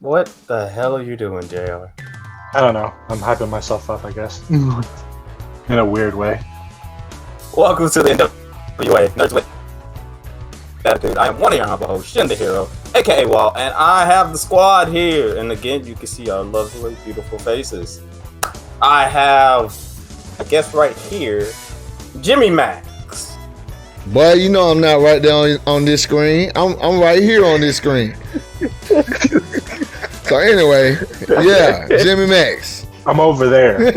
What the hell are you doing, JR? I don't know. I'm hyping myself up, I guess. In a weird way. Welcome to the N.W.A. Nerds with Attitude. I am one of your humble hosts, Shin the Hero, aka Walt, and I have the squad here. And again, you can see our lovely, beautiful faces. I have, I guess right here, Jimmy Max. Boy, you know I'm not right there on this screen. I'm right here on this screen. So anyway, yeah, Jimmy Max. I'm over there.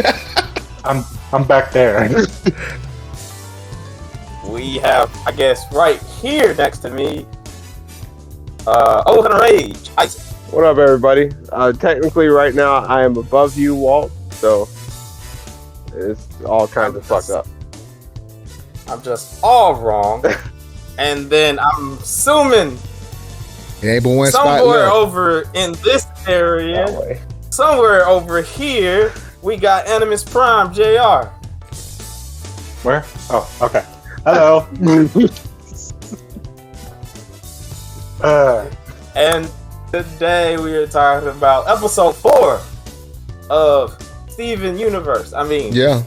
I'm back there. We have, I guess, right here next to me, OldHunterRage, Isaac. What up, everybody? Technically, right now, I am above you, Walt, so it's all kinds of fucked up. I'm just all wrong. And then I'm assuming It ain't but one spot somewhere left. over in this area, That way. somewhere over here, we got AnimusPrime, JR. Where? Oh, okay. Hello. And today we are talking about episode 4 of Steven Universe. I mean, Yeah.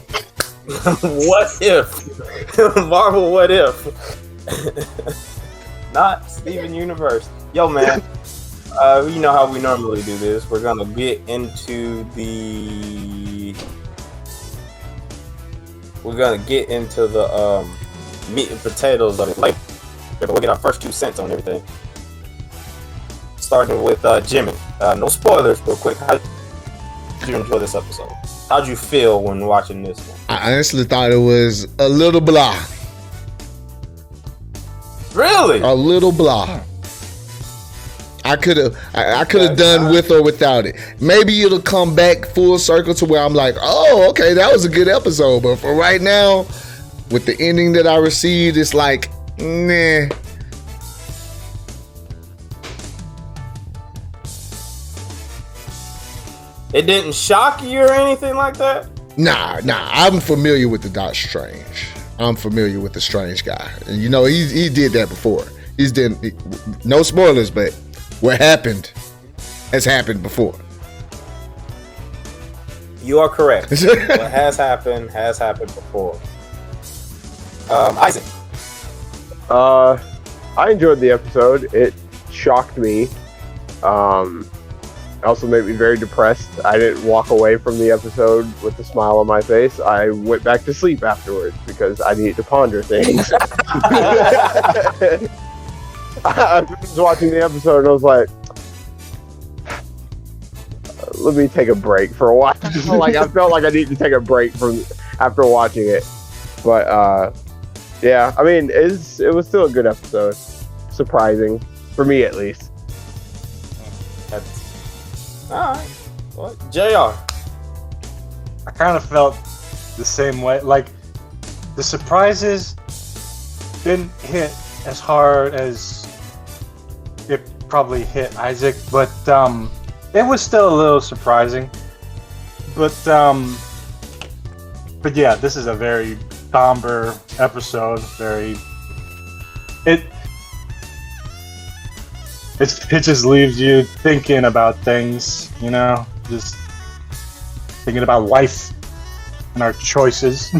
what if? Marvel, what if? Not Steven Universe. Yo, man. You know how we normally do this. We're gonna get into the. We're gonna get into the meat and potatoes of it later. We'll get our first 2 cents on everything. Starting with Jimmy. No spoilers, real quick. How did you enjoy this episode? How'd you feel when watching this one? I honestly thought it was a little blah. Really? A little blah. I could have done with or without it. Maybe it'll come back full circle to where I'm like, oh, okay, that was a good episode. But for right now, with the ending that I received, it's like, nah. It didn't shock you or anything like that? Nah. I'm familiar with the Doctor Strange. I'm familiar with the Strange guy, and you know he did that before. No spoilers, but what happened has happened before. You are correct. What has happened before. Isaac. I enjoyed the episode. It shocked me. Also made me very depressed. I didn't walk away from the episode with a smile on my face. I went back to sleep afterwards because I needed to ponder things. I was watching the episode and I was like, let me take a break for a while. I felt like I needed to take a break from after watching it. But yeah, I mean, it was still a good episode. Surprising, for me at least. That's alright. What? JR. I kind of felt the same way. Like, the surprises didn't hit as hard as it probably hit Isaac, but it was still a little surprising. But yeah, this is a very somber episode. It just leaves you thinking about things, you know, just thinking about life and our choices.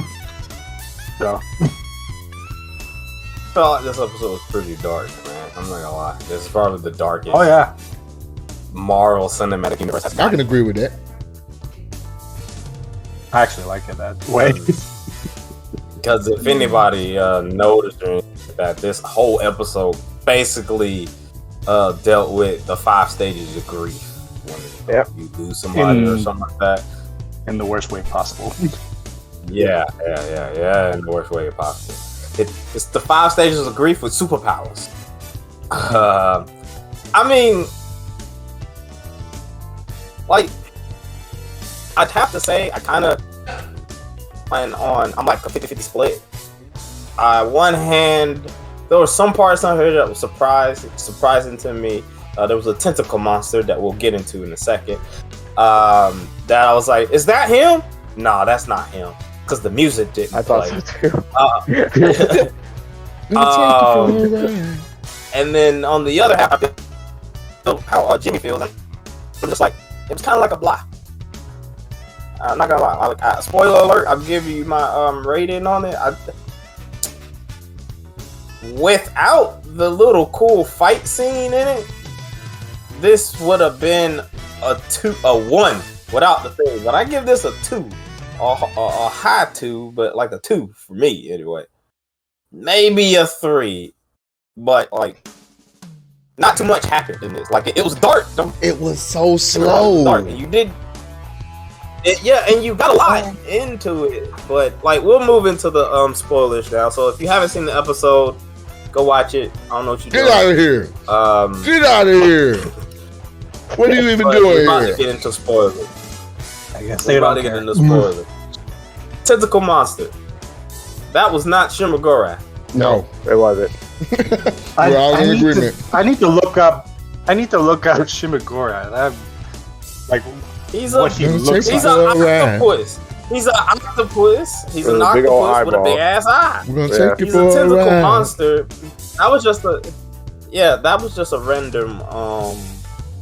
So, I felt like this episode was pretty dark, man. I'm not gonna lie. This is probably the darkest oh yeah, Marvel Cinematic Universe has I can agree with that. I actually like it that way. Because if anybody noticed that this whole episode basically dealt with the 5 stages of grief. When you lose somebody or something like that. In the worst way possible. Yeah, in the worst way possible. It's the 5 stages of grief with superpowers. I mean, like, I'd have to say I kind of plan on, I'm like a 50-50 split. One hand, there were some parts on here that was surprising to me. There was a tentacle monster that we'll get into in a second. That I was like, is that him? No, that's not him. Because the music didn't I thought so too. And then on the other half, how Jimmy feels. I'm just like, it was kind of like a blah. I'm not gonna lie. Spoiler alert! I'll give you my rating on it. Without the little cool fight scene in it, this would have been a 1 without the thing. But I give this a 2, a high 2, but like a 2 for me anyway. Maybe a 3, but like not too much happened in this. Like it was dark. It was so slow. It was dark. You did. And you got a lot into it, but like we'll move into the spoilers now. So if you haven't seen the episode, go watch it. I don't know what you're doing. Get out of here! Get out of here! What are you even doing we're about here? to get into spoilers. I guess We're they about don't to get care. into spoilers. Tentacle monster. That was not Shimagora. No, It wasn't. we're all in need agreement. I need to look up Shimagora. Like He's what he looks He's like. an Alright. octopus. He's an octopus. He's With an a big ol' octopus with a eyeball. big ass eye. We're gonna Yeah. take you He's a for a tentacle ride. monster. That was just a random. I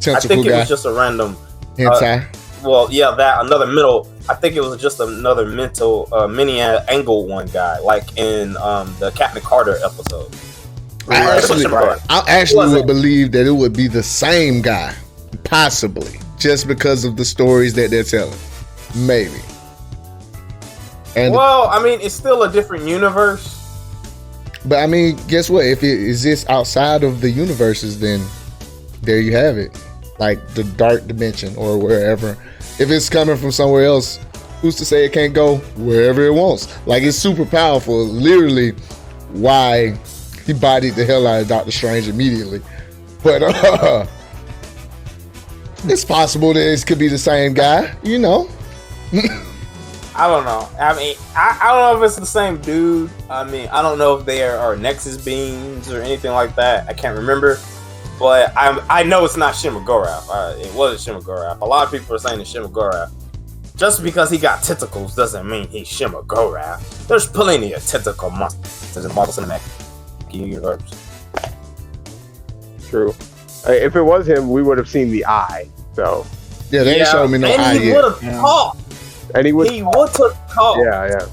Tentacle think it guy. was just a random. Hentai. Well, yeah, that another middle. I think it was just another mental mini angle one guy, like in the Captain Carter episode. I actually Wasn't. would believe that it would be the same guy, possibly, just because of the stories that they're telling. Maybe. And Well, I mean, it's still a different universe. but I mean, guess what? If it exists outside of the universes, then there you have it. Like the dark dimension or wherever. If it's coming from somewhere else, who's to say it can't go wherever it wants? Like it's super powerful. Literally, why he bodied the hell out of Doctor Strange immediately. But it's possible that it could be the same guy. You know. I don't know. I mean, I don't know if it's the same dude. I mean, I don't know if they are Nexus beings or anything like that. I can't remember. But I know it's not Shimagoraf. It wasn't Shimagoraf. A lot of people are saying it's Shimagoraf. Just because he got tentacles doesn't mean he's Shimagoraf. There's plenty of tentacle monsters in the Marvel Cinematic Universe. True. If it was him, we would have seen the eye. So, Yeah, they ain't showing me no eye and he yet. would have talked. and he would. He would have talked. Yeah.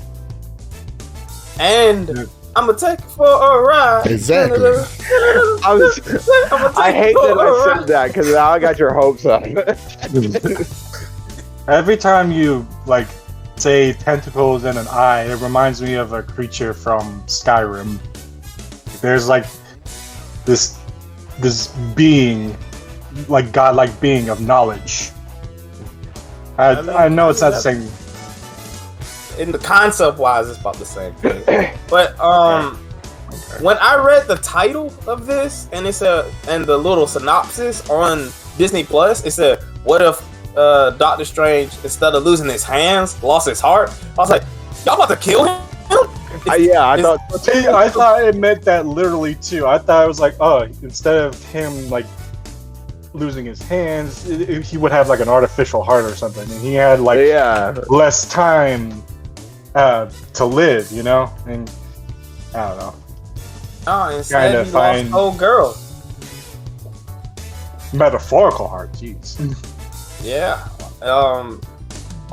And I'm gonna take you for a ride. Exactly. I hate that I said that because now I got your hopes up. Every time you like say tentacles and an eye, it reminds me of a creature from Skyrim. There's like this being, like godlike being of knowledge. I know it's not the same. In the concept wise, it's about the same thing. But when I read the title of this and and the little synopsis on Disney Plus, it said, "What if Doctor Strange, instead of losing his hands, lost his heart?" I was like, "Y'all about to kill him?" I thought. See, I thought it meant that literally too. I thought it was like, oh, instead of him like losing his hands, he would have like an artificial heart or something, and he had like less time to live, you know. And I don't know. Oh, instead Kinda he fine. lost old girl. Metaphorical heart, jeez. Yeah.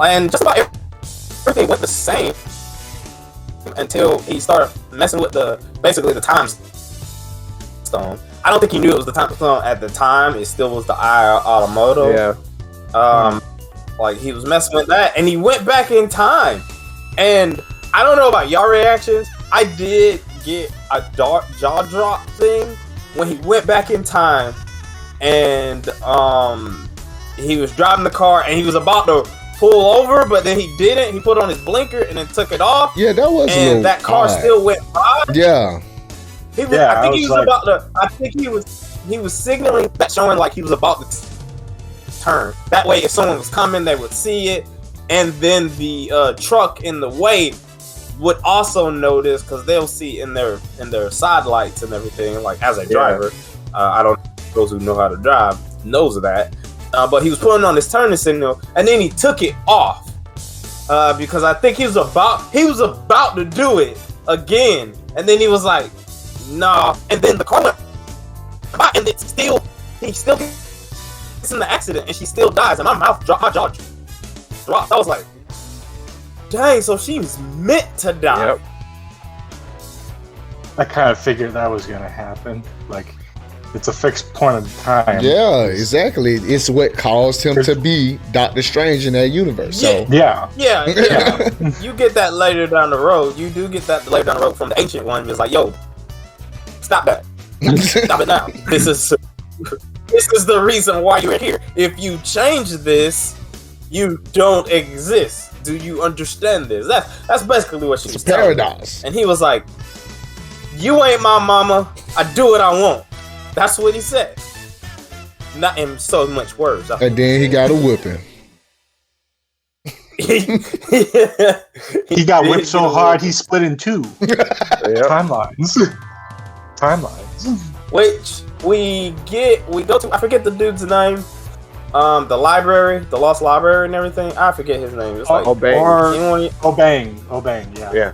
And just about everything went the same until he started messing with basically the time stone. I don't think he knew it was the time stone at the time. It still was the Eye Automoto. Yeah. Like he was messing with that, and he went back in time. And I don't know about y'all reactions. I did get a dark jaw drop thing when he went back in time, and he was driving the car, and he was about to pull over, but then he didn't. He put on his blinker and then took it off. Yeah, that was a little And that car odd. still went by. Yeah. He was, Yeah, I think he was like- about to. I think he was signaling that, showing like he was about to turn. That way, if someone was coming, they would see it, and then the truck in the way would also notice, because they'll see in their side lights and everything. Like as a driver, I don't. Those who know how to drive knows of that. But he was putting on his turning signal, and then he took it off because I think he was about to do it again, and then he was like, "Nah," and then the car went by, and he still can see in the accident and she still dies, and my jaw dropped. I was like, dang, so she was meant to die. Yep. I kind of figured that was gonna happen. Like, it's a fixed point of time. Yeah, exactly. It's what caused him to be Doctor Strange in that universe. So Yeah. You get that later down the road. You do get that later down the road from the Ancient One. It's like, yo, stop that. Stop it now. This is the reason why you're here. If you change this, you don't exist. Do you understand this? That's basically what she was telling me. paradox. And he was like, you ain't my mama. I do what I want. That's what he said. Not in so much words. And then he got a whipping. He got whipped so hard he split in two. Yep. Timelines. Which we go to, I forget the dude's name. The library, the lost library and everything. I forget his name. It's like Obang, yeah. Yeah.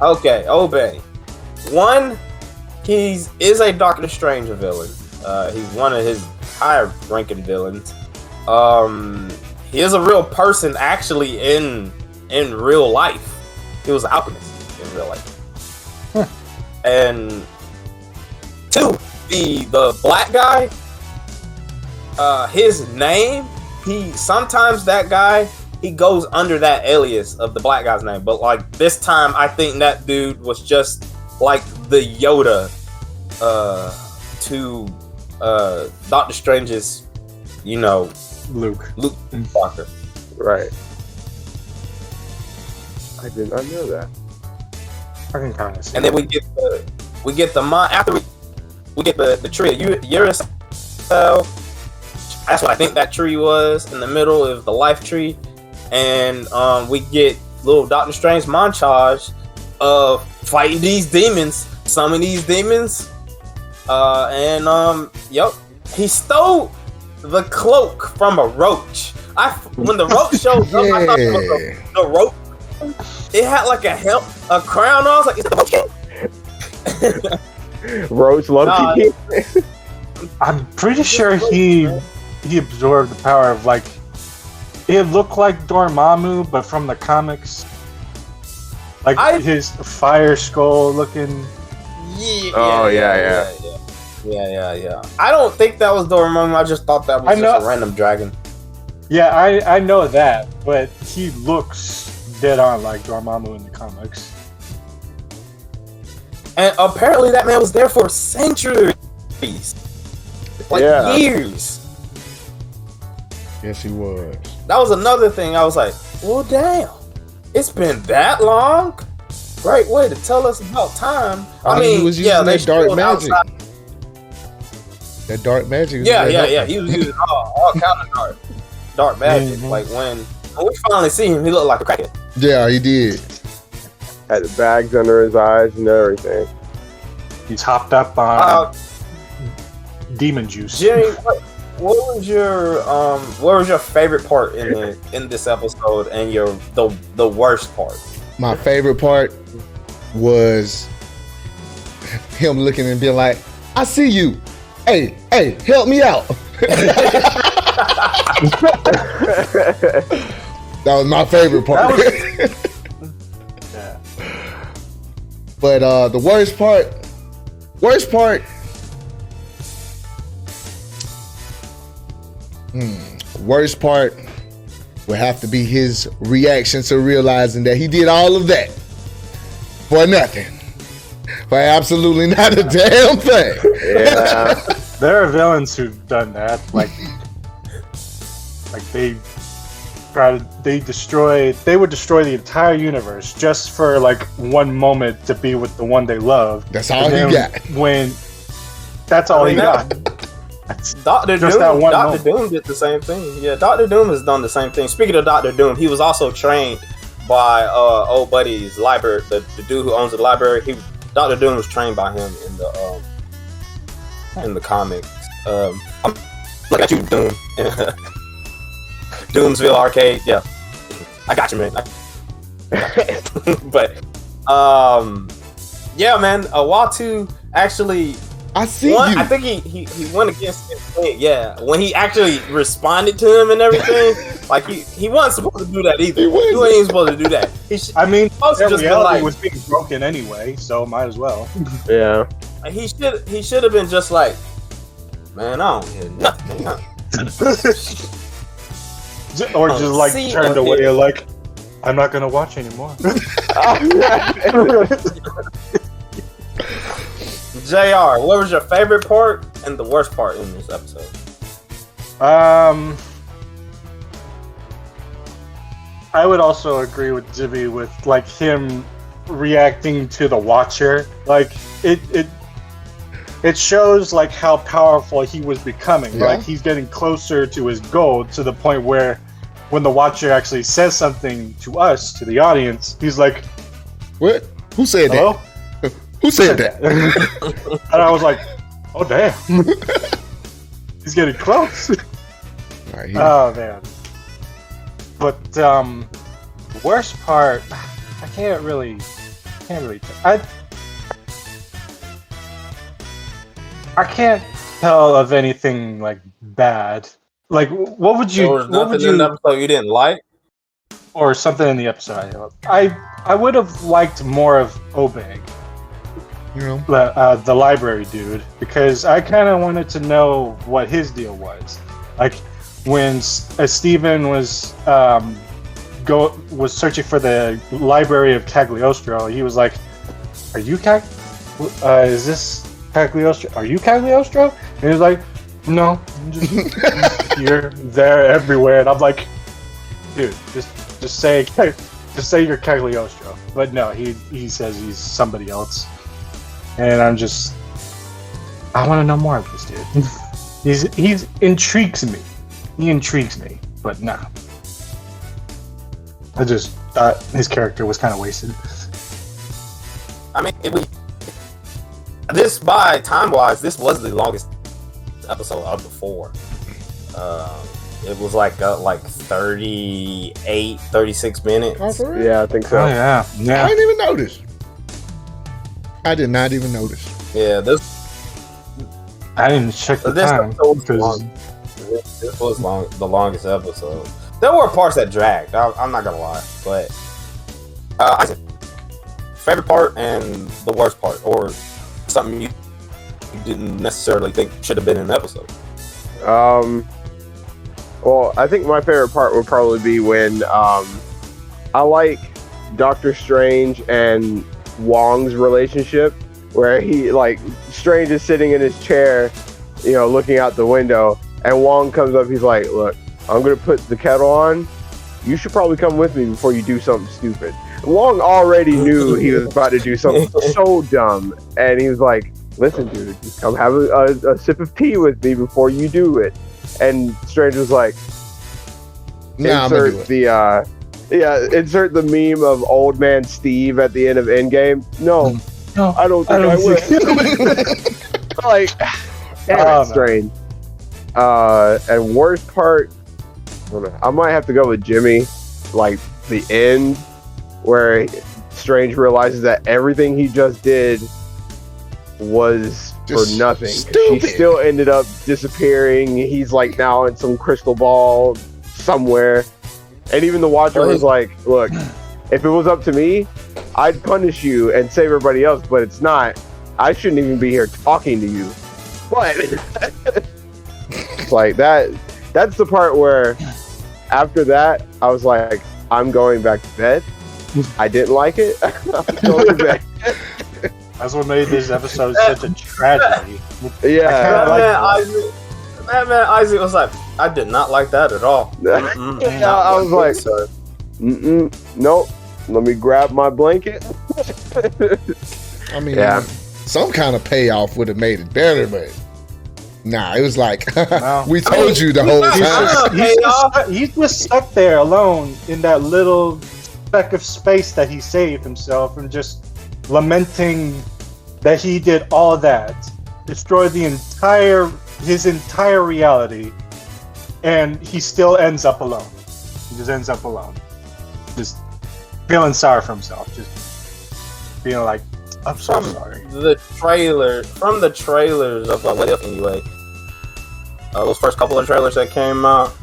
Okay, Obey. One, is a Doctor Strange villain. He's one of his higher ranking villains. He is a real person actually in real life. He was an alchemist in real life. And two, the black guy, his name, sometimes that guy, he goes under that alias of the black guy's name, but like this time I think that dude was just like the Yoda to Doctor Strange's, Luke Parker. Right. I did not know that. I can kind of see. And then we get the after we get the tree of Uracell. That's what I think that tree was in the middle of the life tree, and we get little Doctor Strange montage of fighting these demons, summoning these demons, he stole the cloak from a roach. When the roach showed up, I thought it was the roach. It had like a crown on. I was like, is it the roach? Roach Loki. I'm pretty sure he absorbed the power of, like, it looked like Dormammu, but from the comics. Like his fire skull looking. Yeah. I don't think that was Dormammu. I just thought that was just a random dragon. Yeah, I know that, but he looks dead on like Dormammu in the comics. And apparently that man was there for centuries. Years. Yes, he was. That was another thing. I was like, well, damn. It's been that long? Great way to tell us about time. I mean, he was using that dark magic. Outside. That dark magic. Yeah. He was using all kind of dark magic. Mm-hmm. Like when we finally see him, he looked like a crackhead. Yeah, he did. Had the bags under his eyes and everything. He's hopped up on demon juice. Jimmy, what was your favorite part in this episode and the worst part? My favorite part was him looking and being like, I see you. Hey, help me out. That was my favorite part. Yeah. But the worst part would have to be his reaction to realizing that he did all of that for nothing. For absolutely not a damn thing. Yeah. There are villains who've done that. Like they would destroy the entire universe just for like one moment to be with the one they love. That's all he got. That's all he got. Doctor Doom did the same thing. Yeah, Doctor Doom has done the same thing. Speaking of Doctor Doom, he was also trained by old buddy's library, the dude who owns the library. Doctor Doom was trained by him in the comics. I'm looking at you, Doom. Doomsville Arcade. Yeah, I got you, man. But yeah, man. Watu actually. I see you. I think he went against his thing. Yeah, when he actually responded to him and everything, like he wasn't supposed to do that either. He wasn't even supposed to do that. I mean, their just reality was being broken anyway, so might as well. Yeah. He should have been just like, man, I don't hear nothing. Or just like turned away, like, I'm not gonna watch anymore. JR, what was your favorite part and the worst part in this episode? I would also agree with Jibby with like him reacting to the Watcher. Like it shows like how powerful he was becoming. Yeah. Like he's getting closer to his goal to the point where when the Watcher actually says something to us, to the audience, he's like, What? Who said hello? that? Who said that? And I was like, oh damn. He's getting close. Right, Oh man. But the worst part, I can't really I can't tell of anything like bad. Like what would you There was nothing in the episode you didn't like? or something in the episode I would have liked more of Obeg. you know. The library dude, because I kind of wanted to know what his deal was. Like when Steven was searching for the library of Cagliostro, he was like, "Are you is this Cagliostro? Are you Cagliostro?" And he was like, "No, I'm just you're there everywhere." And I'm like, "Dude, just say you're Cagliostro." But no, he says he's somebody else. And I want to know more of this dude. He intrigues me. He intrigues me, but nah. I just thought his character was kind of wasted. I mean, this by time-wise, this was the longest episode of the 4. It was like 38, 36 minutes. Oh, for real? Yeah, I think so. Oh yeah, I yeah. didn't even notice. I did not even notice. Yeah, this I didn't check the time episode was because long. This was the longest episode. There were parts that dragged. I'm not gonna lie, but favorite part and the worst part, or something you didn't necessarily think should have been in the episode. Well, I think my favorite part would probably be when I like Doctor Strange and Wong's relationship, where Strange is sitting in his chair, looking out the window, and Wong comes up. He's like, "Look, I'm gonna put the kettle on. You should probably come with me before you do something stupid." Wong already knew he was about to do something so dumb, and he was like, "Listen, dude, just come have a sip of tea with me before you do it." And Strange was like, insert the meme of old man Steve at the end of Endgame. No, I don't think I will. Like, damn it, Strange. And worst part, I might have to go with Jimmy. Like the end, where Strange realizes that everything he just did was just for nothing. Stupid. He still ended up disappearing. He's like now in some crystal ball somewhere. And even the Watcher was like, "Look, if it was up to me, I'd punish you and save everybody else, but it's not. I shouldn't even be here talking to you." But like that's the part where after that I was like, I'm going back to bed. I didn't like it. I'm going to bed. That's what made this episode such a tragedy. Yeah. That man Isaac was like, I did not like that at all. I was like, nope. Let me grab my blanket. I mean, some kind of payoff would have made it better, but nah, it was like, we told you the whole time. He's just stuck there alone in that little speck of space that he saved himself, and just lamenting that he did all of that, destroyed his entire reality, and he still ends up alone. He just ends up alone, just feeling sorry for himself, just being like, I'm so sorry. the trailers of What If Anyway, those first couple of trailers that came out,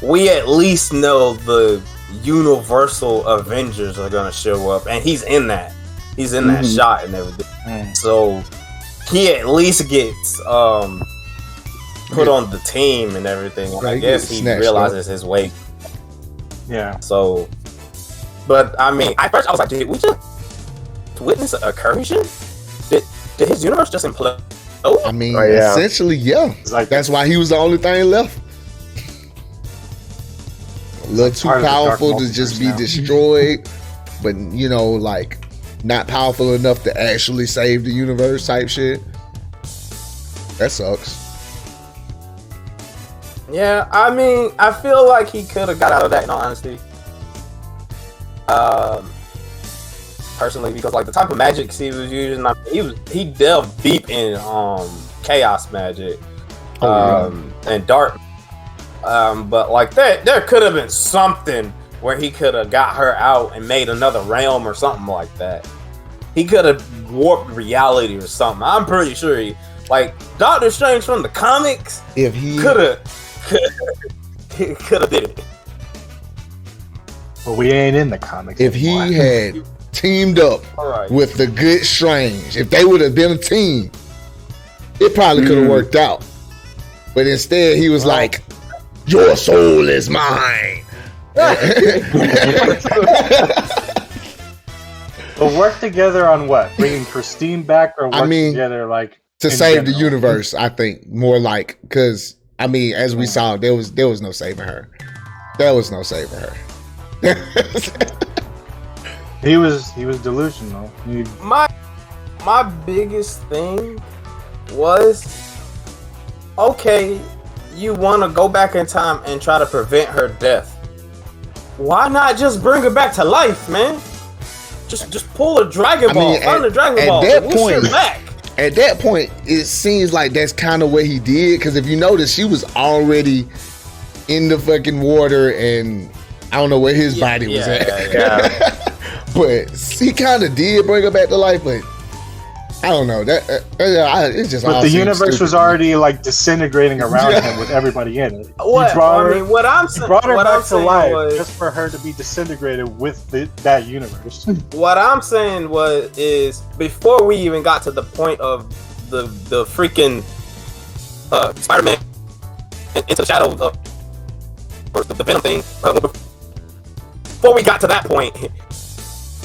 we at least know the Universal Avengers are gonna show up, and he's in that. He's in that shot and everything. So he at least gets put on the team and everything. I guess he realizes his weight. Yeah. So, but I mean, at first I was like, did we just witness an incursion? Did his universe just implode? I mean, essentially, yeah. Like, that's why he was the only thing left. A little too powerful to just be destroyed, but you know, like not powerful enough to actually save the universe type shit. That sucks. Yeah, I mean, I feel like he could have got out of that, in all honesty. Personally, because like the type of magic he was using, he delved deep in chaos magic, and dark. But like that, there could have been something where he could have got her out and made another realm or something like that. He could have warped reality or something. I'm pretty sure he, like Doctor Strange from the comics, if he could have did it. But we ain't in the comics. If he had teamed up with the good Strange, if they would have been a team, it probably could have worked out. But instead, he was like, "Your soul is mine." But work together on what? Bringing Christine back, or work together like to save the universe? I think more like, because I mean, as we saw, there was no saving her. There was no saving her. He was delusional. My biggest thing was, okay, you want to go back in time and try to prevent her death. Why not just bring her back to life, man? Just pull a Dragon Ball, find the Dragon Ball, at that point, it seems like that's kind of what he did. Because if you notice, she was already in the fucking water, and I don't know where his body was at. But he kind of did bring her back to life, but I don't know. It's just. But the universe was already like disintegrating around him with everybody in it. What I'm brought her back to life just for her to be disintegrated with that universe. What I'm saying is before we even got to the point of the freaking Spider-Man into the shadow of the Venom thing. Before we got to that point,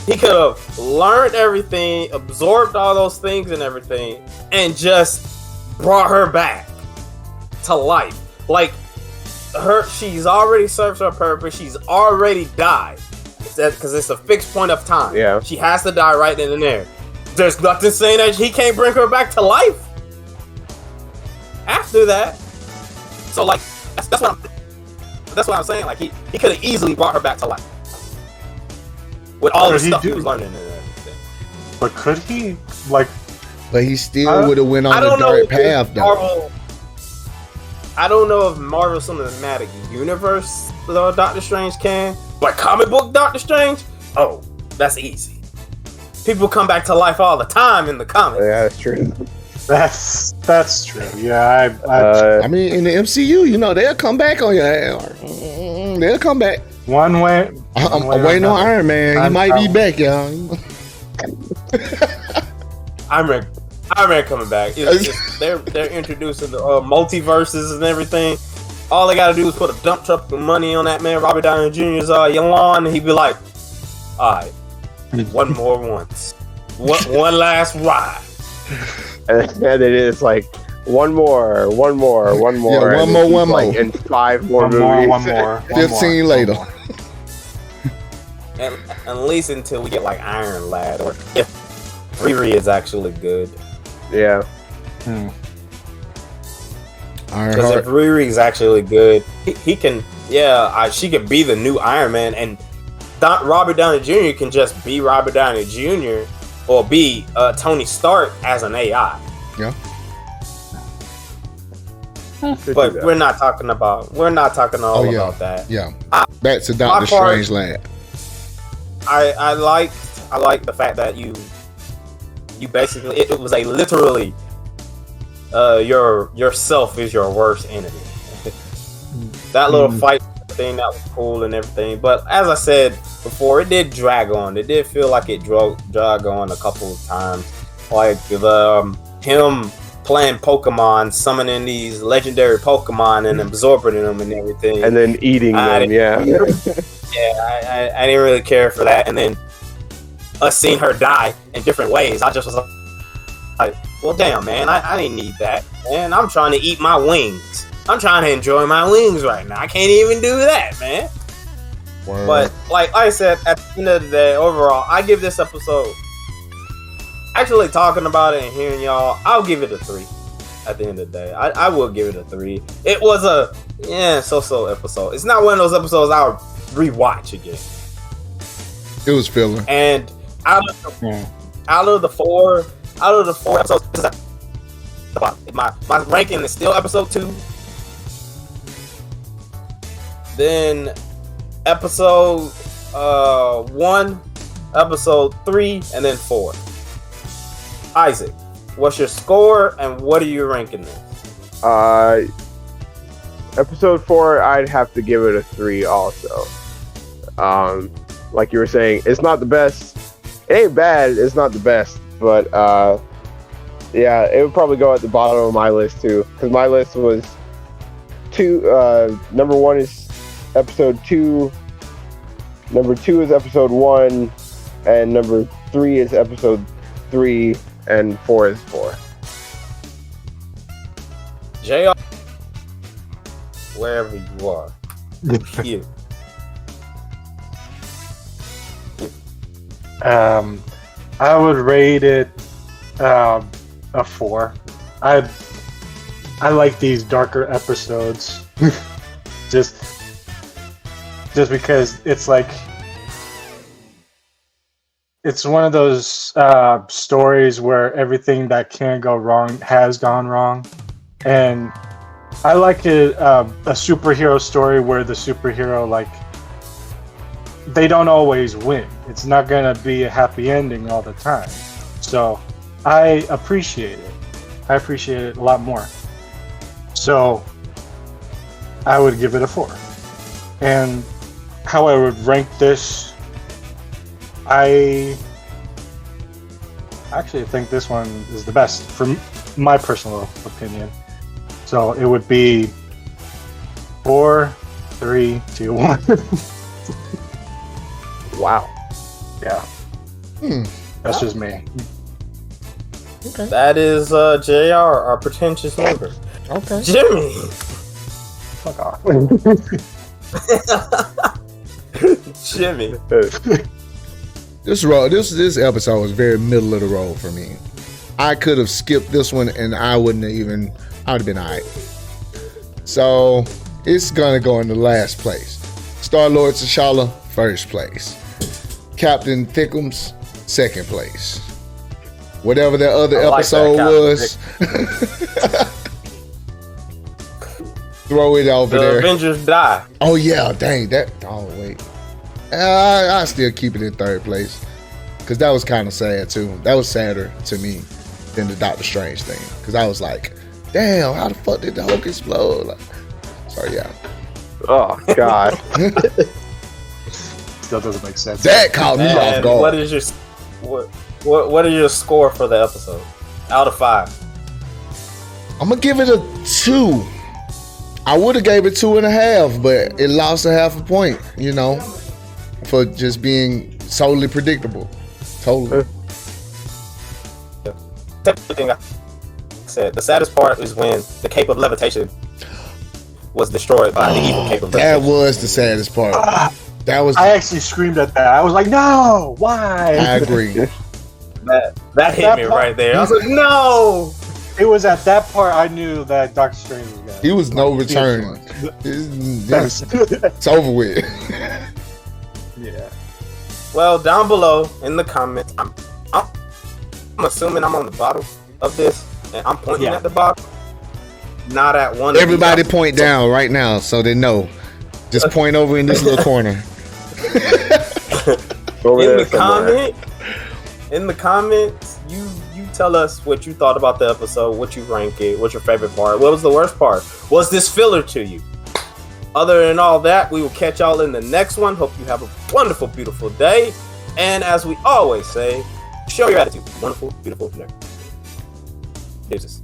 he could have learned everything, absorbed all those things and everything, and just brought her back to life. Like, she's already served her purpose. She's already died. Because it's a fixed point of time. Yeah. She has to die right then and there. There's nothing saying that he can't bring her back to life after that. So, like, that's what I'm saying. Like, he could have easily brought her back to life. With all the stuff he was learning and everything. But could he? Like, but he still would have went on the dark path, though. I don't know if Marvel Cinematic Universe Doctor Strange can, but comic book Doctor Strange, oh, that's easy. People come back to life all the time in the comics. Yeah, that's true. That's true. Yeah, I mean, in the MCU, you know, they'll come back on your ass. They'll come back. One way. I'm waiting on Iron Man. He might be back, y'all. Iron Man coming back. They're introducing the multiverses and everything. All they gotta do is put a dump truck of money on that man Robert Downey Jr.'s lawn, and he'd be like, "All right, one more once, one last ride." And then it's like one more. Yeah, one more. And 5 more movies. One more. 15 later. And at least until we get like Iron Lad, or if Riri is actually good. Yeah. Because if Riri is actually good, he can. Yeah, she could be the new Iron Man, and Robert Downey Jr. can just be Robert Downey Jr. or be Tony Stark as an AI. Yeah. But we're not talking about about that. Yeah. That's a Doctor Strange lad. I like the fact that you You basically, it was a literally, yourself is your worst enemy. That little fight thing, that was cool and everything. But as I said before, it did drag on. It did feel like it drag on a couple of times. Like him playing Pokemon, summoning these legendary Pokemon and absorbing them and everything. And then eating them, yeah. Yeah, I didn't really care for that. And then us seeing her die in different ways, I just was like, well, damn, man, I didn't need that. Man, I'm trying to eat my wings. I'm trying to enjoy my wings right now. I can't even do that, man. Wow. But like I said, at the end of the day, overall, I give this episode, actually talking about it and hearing y'all, I'll give it a 3. At the end of the day, I will give it a 3. It was a so episode. It's not one of those episodes I'll rewatch again. It was filler. And out of the four episodes, this is my ranking is still episode 2. Then episode 1, episode 3, and then 4. Isaac, what's your score and what are you ranking this? Episode 4, I'd have to give it a 3 also. Like you were saying, it's not the best. It ain't bad, it's not the best, but yeah, it would probably go at the bottom of my list too, because my list was 2. Number 1 is episode 2, number 2 is episode 1, and number 3 is episode 3, and 4 is 4. JR, wherever you are, you. I would rate it a 4. I like these darker episodes, just because it's like it's one of those stories where everything that can go wrong has gone wrong, and I like a superhero story where the superhero, like, they don't always win. It's not gonna be a happy ending all the time. So I appreciate it. I appreciate it a lot more. So I would give it a 4. And how I would rank this, I actually think this one is the best from my personal opinion. So it would be 4, 3, 2, 1. Wow. Yeah. That's just me. Okay. That is JR, our pretentious member. Okay. Jimmy. Fuck off. Jimmy. This episode was very middle of the road for me. I could have skipped this one and I would have been alright. So it's gonna go in the last place. Star-Lord T'Challa, first place. Captain Thickums, second place. Whatever that other episode was. Throw it over there. The Avengers die. Oh yeah, dang that. Oh wait, I still keep it in third place because that was kind of sad too. That was sadder to me than the Doctor Strange thing because I was like, damn, how the fuck did the Hulk explode? Like, so yeah. Oh God. Still doesn't make sense. That caught me off guard. What is your what is your score for the episode out of 5? I'm gonna give it a 2. I would have gave it 2.5, but it lost a half a point, you know, for just being solely predictable. Totally. Everything I said. The saddest part is when the cape of levitation was destroyed by the evil cape of levitation. That was the saddest part. That was. I actually screamed at that. I was like, "No, why?" I agree. that hit me right there. I was like, "No!" It was at that part I knew that Doctor Strange was gonna. He was no return. It's over with. Yeah. Well, down below in the comments, I'm assuming I'm on the bottom of this, and I'm pointing at the bottom, not at one. Everybody point down right now so they know. Just point over in this little corner. Over in there the somewhere. in the comments, you Tell us what you thought about the episode, what you rank it, what's your favorite part, what was the worst part, was this filler to you? Other than all that, we will catch y'all in the next one. Hope you have a wonderful, beautiful day. And as we always say, show your attitude. Wonderful, beautiful nerd. Deuces.